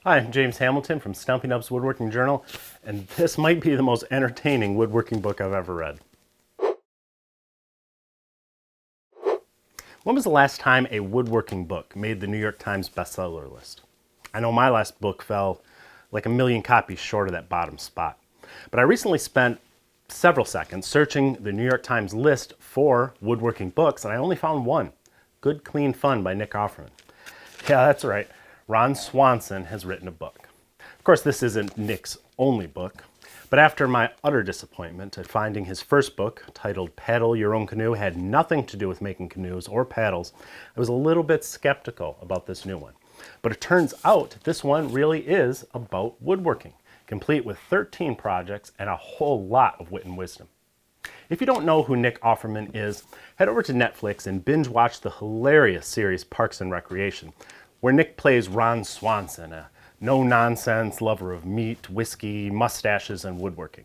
Hi, I'm James Hamilton from Stumpy Nubs Woodworking Journal, and this might be the most entertaining woodworking book I've ever read. When was the last time a woodworking book made the New York Times bestseller list? I know my last book fell like a million copies short of that bottom spot, but I recently spent several seconds searching the New York Times list for woodworking books, and I only found one, Good Clean Fun by Nick Offerman. Yeah, that's right. Ron Swanson has written a book. Of course, this isn't Nick's only book, but after my utter disappointment at finding his first book, titled Paddle Your Own Canoe, had nothing to do with making canoes or paddles, I was a little bit skeptical about this new one. But it turns out this one really is about woodworking, complete with 13 projects and a whole lot of wit and wisdom. If you don't know who Nick Offerman is, head over to Netflix and binge watch the hilarious series Parks and Recreation, where Nick plays Ron Swanson, a no-nonsense lover of meat, whiskey, mustaches, and woodworking.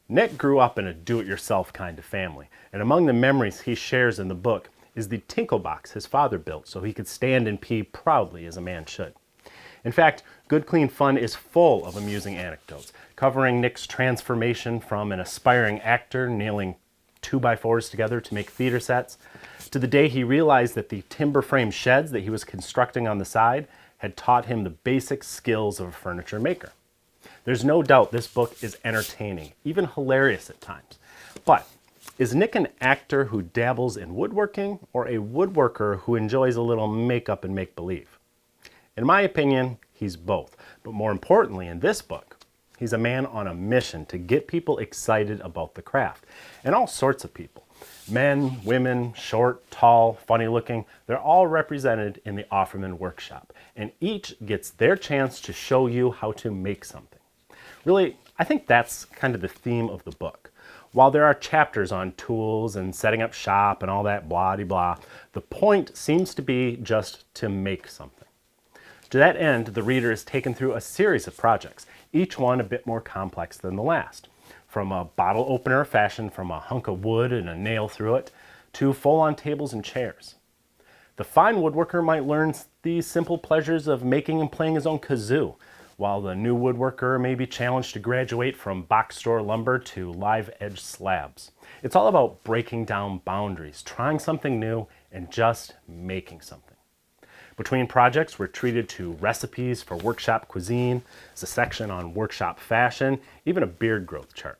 Nick grew up in a do-it-yourself kind of family, and among the memories he shares in the book is the tinkle box his father built so he could stand and pee proudly as a man should. In fact, Good Clean Fun is full of amusing anecdotes, covering Nick's transformation from an aspiring actor nailing 2x4s together to make theater sets, to the day he realized that the timber frame sheds that he was constructing on the side had taught him the basic skills of a furniture maker. There's no doubt this book is entertaining, even hilarious at times. But is Nick an actor who dabbles in woodworking, or a woodworker who enjoys a little makeup and make-believe? In my opinion, he's both. But more importantly, in this book, he's a man on a mission to get people excited about the craft. And all sorts of people. Men, women, short, tall, funny looking, they're all represented in the Offerman workshop. And each gets their chance to show you how to make something. Really, I think that's kind of the theme of the book. While there are chapters on tools and setting up shop and all that blah-de-blah, the point seems to be just to make something. To that end, the reader is taken through a series of projects, each one a bit more complex than the last. From a bottle opener fashioned from a hunk of wood and a nail through it, to full-on tables and chairs. The fine woodworker might learn the simple pleasures of making and playing his own kazoo, while the new woodworker may be challenged to graduate from box store lumber to live-edge slabs. It's all about breaking down boundaries, trying something new, and just making something. Between projects, we're treated to recipes for workshop cuisine, there's a section on workshop fashion, even a beard growth chart.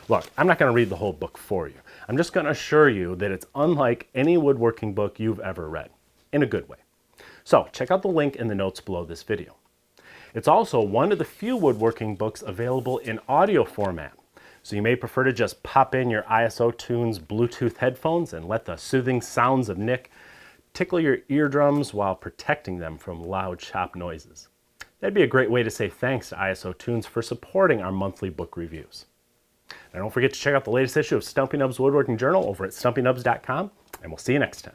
Look, I'm not going to read the whole book for you. I'm just going to assure you that it's unlike any woodworking book you've ever read, in a good way. So check out the link in the notes below this video. It's also one of the few woodworking books available in audio format, so you may prefer to just pop in your ISO Tunes Bluetooth headphones and let the soothing sounds of Nick tickle your eardrums while protecting them from loud shop noises. That'd be a great way to say thanks to ISO Tunes for supporting our monthly book reviews. Now don't forget to check out the latest issue of Stumpy Nubs Woodworking Journal over at stumpynubs.com, and we'll see you next time.